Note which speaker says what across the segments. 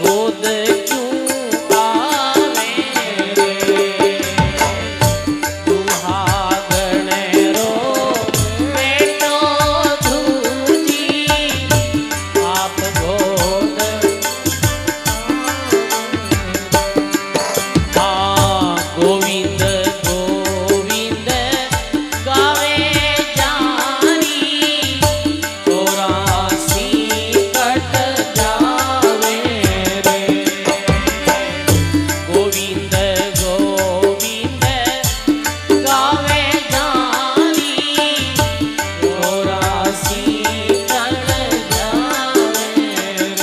Speaker 1: गोद क्यों आवे रे, दुहागण रो बेटो ध्रुजी, आप गोद गोविंद गोविंद गावे जानी, 84 कट जावे रे, गोविंद गोविंद गावे जानी, 84 कट जावे रे।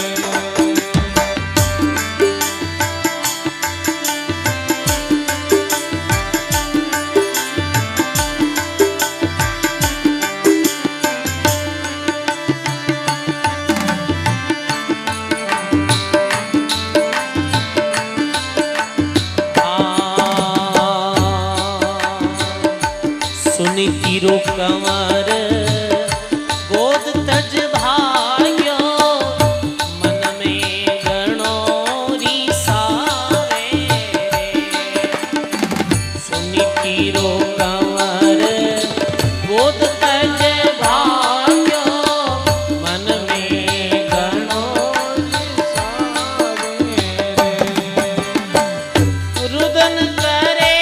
Speaker 1: सुनी तीरो कंवर गोद तज भाग्यो, मन में गणो रिसावे रे, सुनी तीरो कंवर गोद तज भाग्यो, मन में गणो रिसावे रे, रुदन करे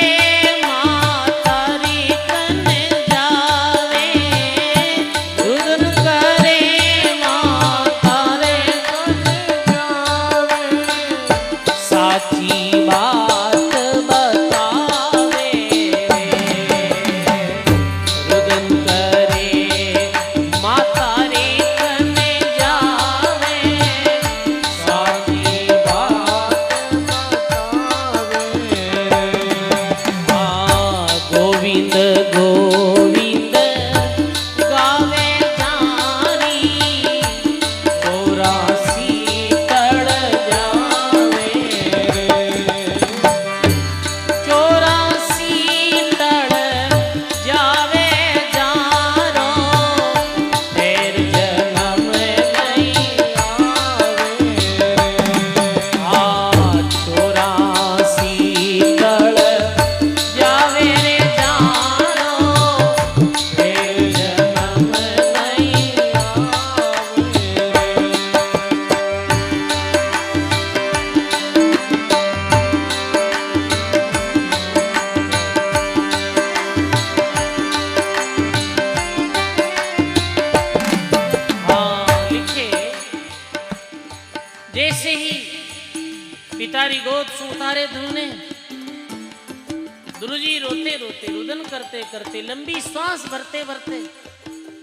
Speaker 1: मातारी कन जावे, रुदन करे मातारे कन जावे, साची बात बतावे रे, रुदन करे मातारे कन जावे, साची बात बतावे रे। गोविंद गोविंद गावे जानी, 84 कट जावे रे, 84 कट जावे जारो, फिर जन्म नहीं आवे रे, 84 कट जावे रे जानो, फिर जन्म नहीं आवे रे। लिखे जैसे ही पितारी गोद से उतारे ध्रुव ने, ध्रुवजी रोते रोते रुदन करते करते लंबी श्वास भरते भरते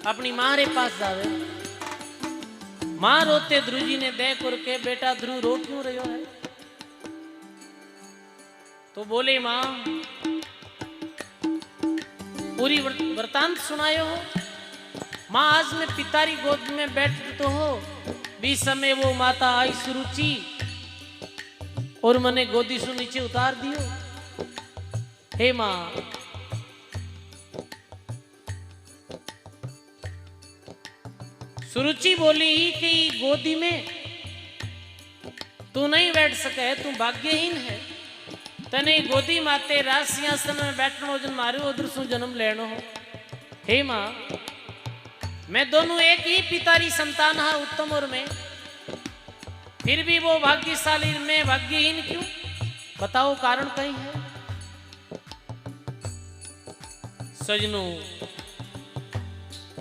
Speaker 1: अपनी माँ रे पास जावे। माँ रोते ध्रुवजी ने देख कर के, बेटा ध्रुव रो क्यों रहो है? तो बोले माँ पूरी वृतांत सुनायो हो। माँ आज मैं पितारी गोद में बैठ तो हो, बीच समय वो माता आई सुरुचि और मने गोदी से नीचे उतार दियो। हे माँ सुरुचि बोली कि गोदी में तू नहीं बैठ सके है, तू भाग्यहीन है, तने गोदी माते राज सिंहासन में बैठनो जन मारो उधर सु जन्म लेनो हो। हे माँ मैं दोनों एक ही पितारी संतान है, उत्तम और मैं, फिर भी वो भाग्यशाली मैं भाग्यहीन क्यों? बताओ कारण कहीं है? सजनों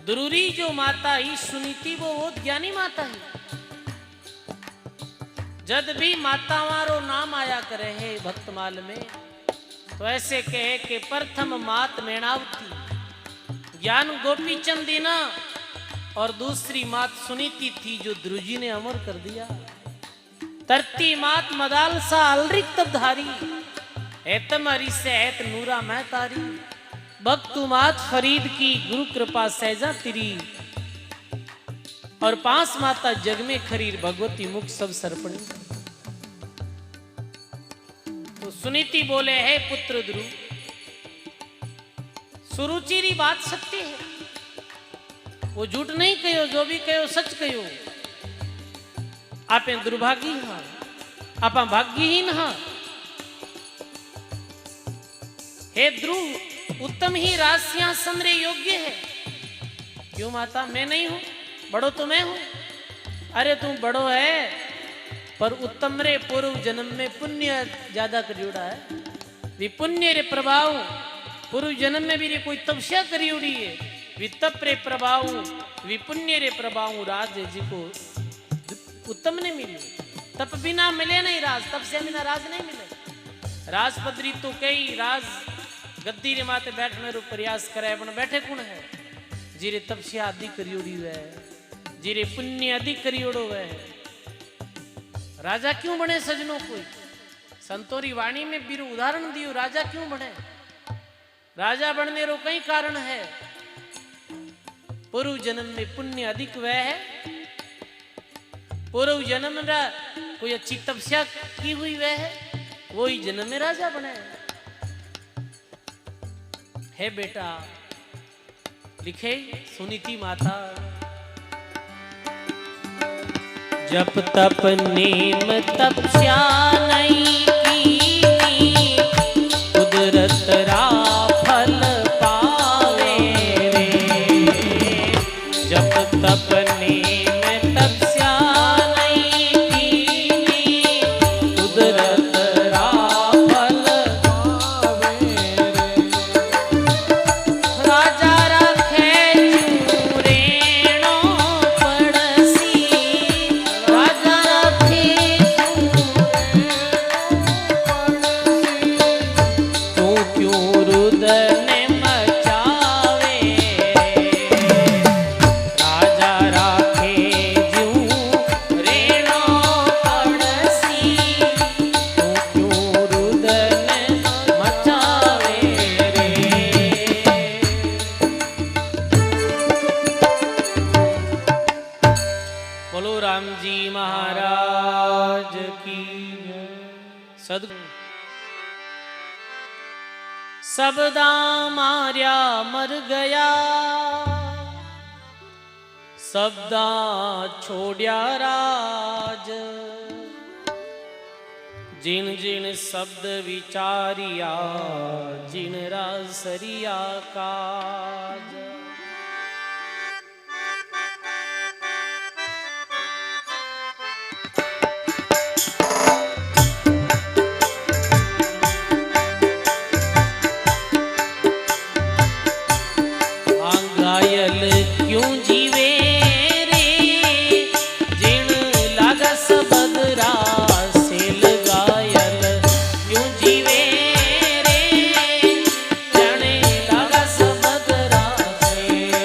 Speaker 1: दुरूरी जो माता ही सुनीति वो ज्ञानी माता है। जब भी मातावारो नाम आया करे है भक्तमाल में, तो ऐसे कहे कि प्रथम मात मेणावती ज्ञान गोपी चंदीना और दूसरी मात सुनीति थी जो ध्रुवजी ने अमर कर दिया। तरती मात मदालसा अलरिक तबधारी, ऐतम हरी से ऐत नूरा मैं तारी, भक्तु मात फरीद की गुरु कृपा सहजा तिरी, और 5 माता जग में खरीर भगवती मुख सब सर्पणी। तो सुनीति बोले है पुत्र ध्रुव, सुरुचि री बात सत्य है, वो झूठ नहीं कहो, जो भी कहो सच कहो। आप दुर्भागी हाँ, आपा भाग्यहीन हाँ। हे ध्रुव, उत्तम ही राज सिंहासन रे योग्य है। क्यों माता, मैं नहीं हूं? बड़ो तो मैं हूं। अरे तू बड़ो है, पर उत्तम रे पूर्व जन्म में पुण्य ज्यादा करियोड़ा है। वी पुण्य रे प्रभाव पूर्व जन्म में भी रे कोई तपस्या करियोड़ी है। वी तप रे प्रभाव, वी पुण्य रे प्रभाव राज जी को उत्तम ने मिले। तप बिना मिले नहीं राज, तपस्या बिना राज नहीं मिले। राजपदरी तो कई राज गद्दी रे माते बैठने रो प्रयास करे, पण बैठे कौन है? जीरे तपस्या अधिक करियोड़ी है, जीरे पुण्य अधिक करियोड़ो है। राजा क्यों बने सजनों? कोई संतोरी वाणी में बीरो उदाहरण दियो, राजा क्यों बने? राजा बनने रो कई कारण है। पूर्व जन्म में पुण्य अधिक वह है, पूर्व जन्म में कोई अच्छी तपस्या की हुई वह है, वो ही जन्म में राजा बने। है बेटा, लिखे सुनीति माता, जप तप नेम तपस्या नहीं की, कुदरत रा फल पावे रे। जप तप नेम तपस्या नहीं की, कुदरत रा फल पावे रे। राजा रखे चूरेणो पड़सी, राजा रखे तू क्यों रुदन मचावे। राजा राखे जूं रेणो पड़सी, तू क्यों रुदन मचावे रे। बोलो राम जी महाराज की जय। सद्गुरु सबदा मार्या मर गया, सबदा छोड़या राज। जिन जिन शब्द विचारिया, जिन रासरिया काज। घायल क्यों जीवे रे, जिन लागस बदरा सेल। घायल क्यों जीवे रे, जने लागस बदरा सेल।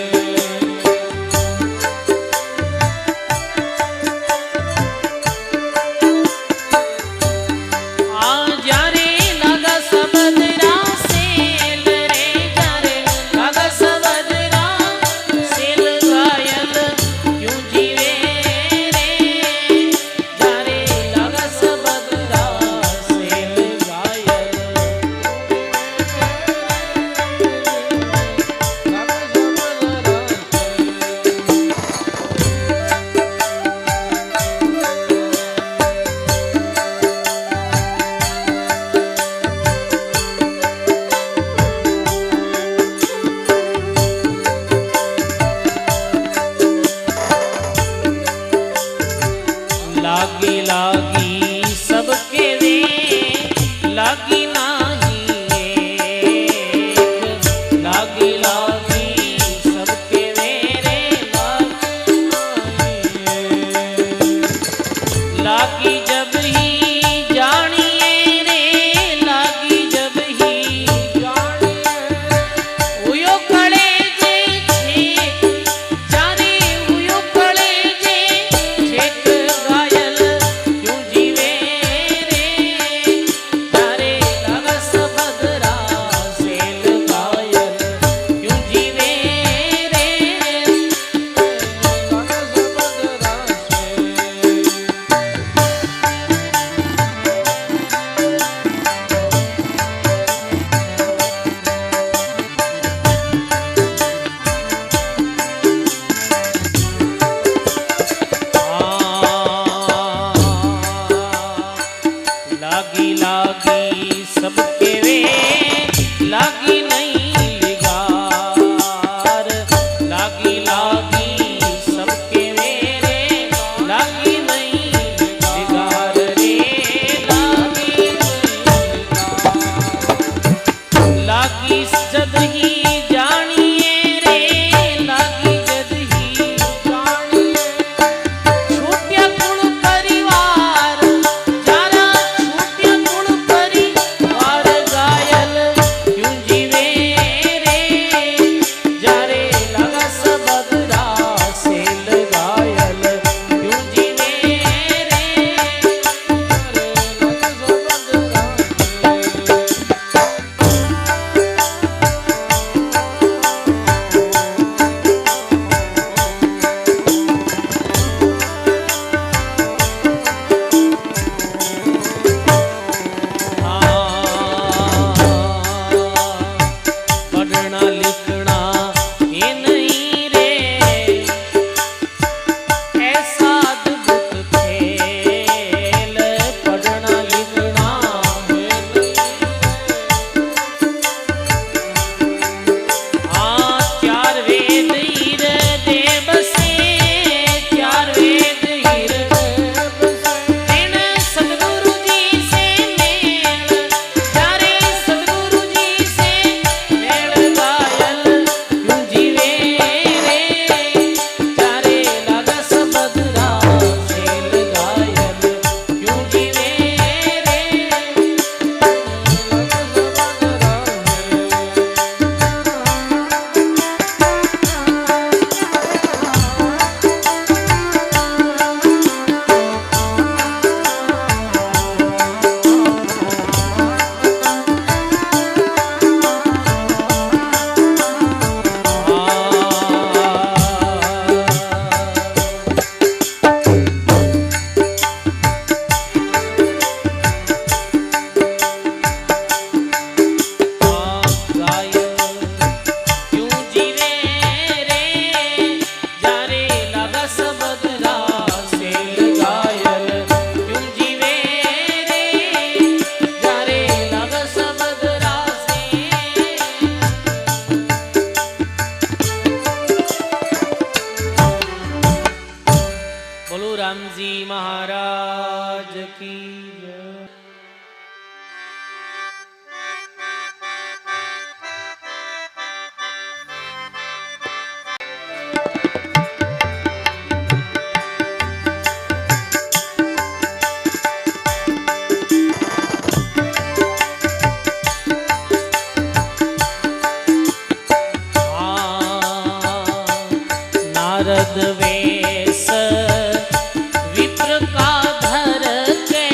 Speaker 1: आ जारे लागस बदरा सेल रे, जारे लागस बदरा सेल। घायल क्यों जीवे रे, जारे लागस बदरा सेल। घायल लागी लागी सबके वे, लागी नाही एक। लागी लागी सबके वे रे, लागी नाही एक। लागी जब ही जानिए रे, लागी जब ही जानिए, उयो कळे जे छेक, जाने उयो कळे जे छेक। घायल क्यों जीवे रे, जारे लागस बदरा सेल। घायल क्यों जीवे रे, लागस बदरा सेल। लागी लागी सबके वे लागी नहीं लिगार, लागी लागी सबके वे रे लागी नहीं लिगार रे, लागी लागी जद ही जानिए रे, लागी जद ही जानिए छूटिया कुण परिवार, जारा छूटिया कुण परिवार गायल क्यों जीवे रे, जारे लगा सबदरा से लगायल क्यों जीवे रे, पढ़ना लिखना ये नहीं रे, ऐसा अद्भुत खेल पढ़ना लिखना ये नहीं। हाँ चार वेद हीर देव से, चार वेद हीर दिन सतगुरु जी से मेल, जारे सतगुरु जी से मेल गायल क्यों जीवे रे, जारे लगा सबदरा से लगायल क्यों जीवे रे, क्यों जीवे रे, जारे लगा सबदरा से लगायल क्यों जीवे रे, जारे लगा सबदरा से। बोलो राम जी महाराज की जय। नारद वेश विप्र का धर के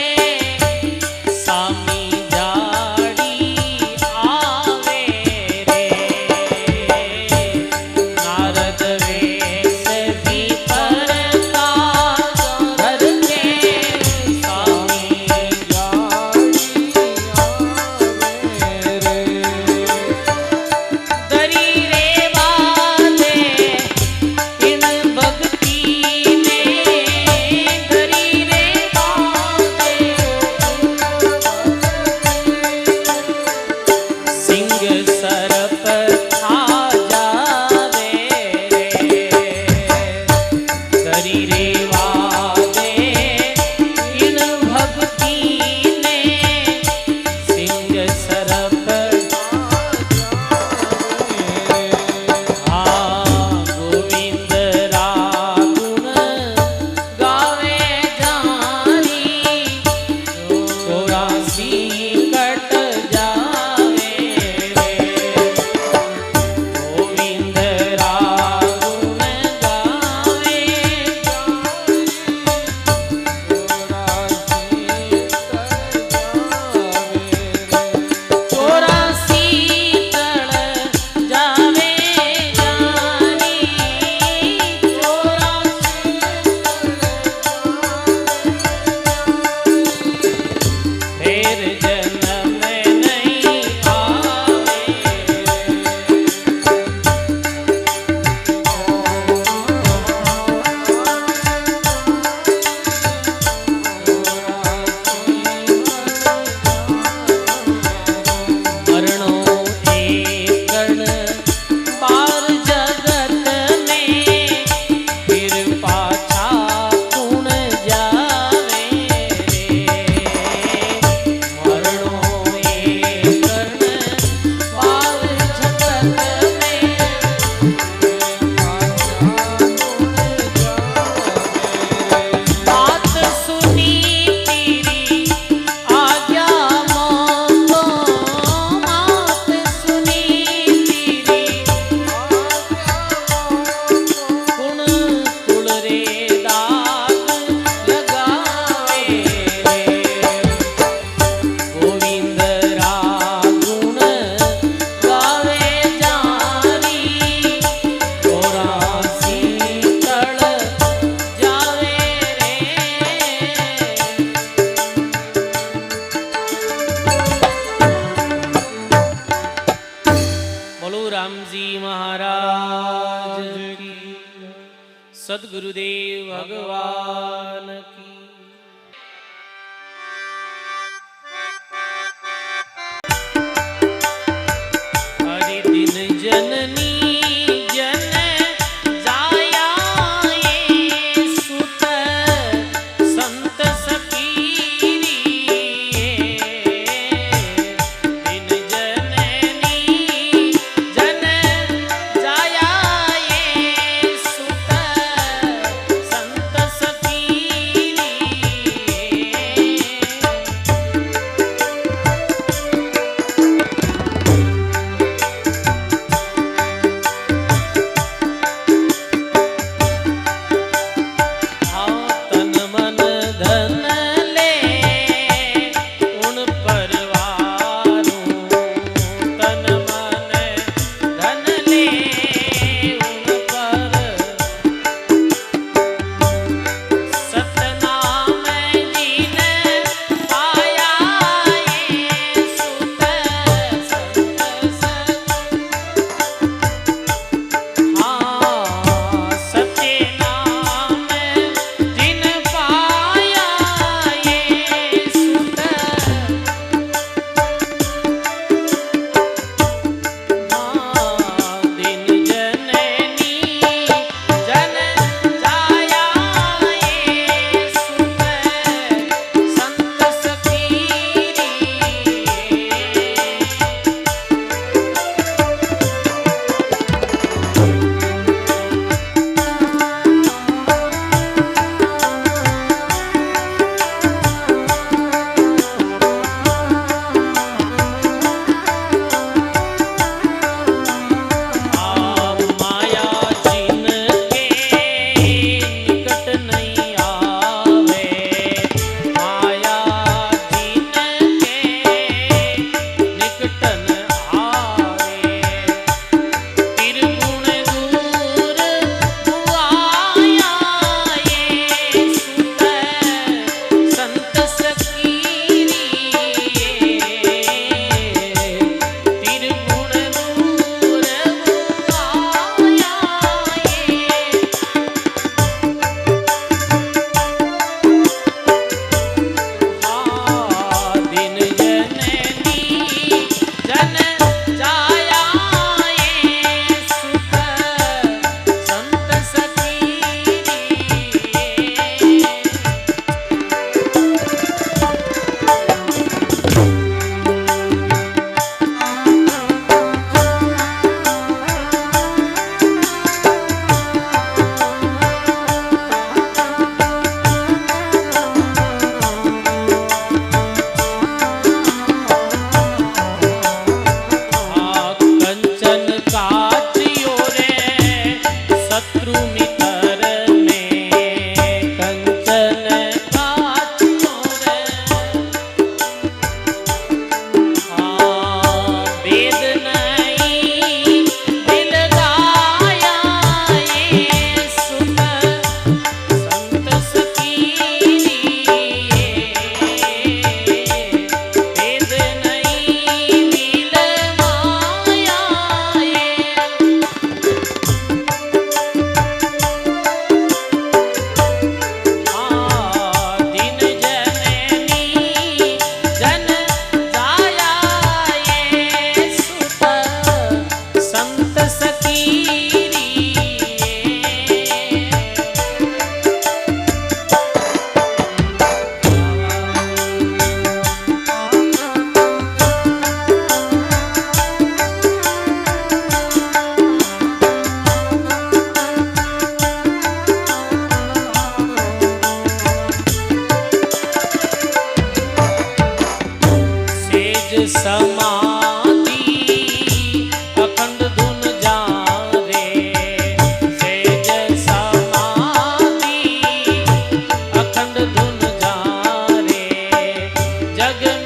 Speaker 1: सद्गुरुदेव भगवान की। हरि दिन जननी
Speaker 2: जग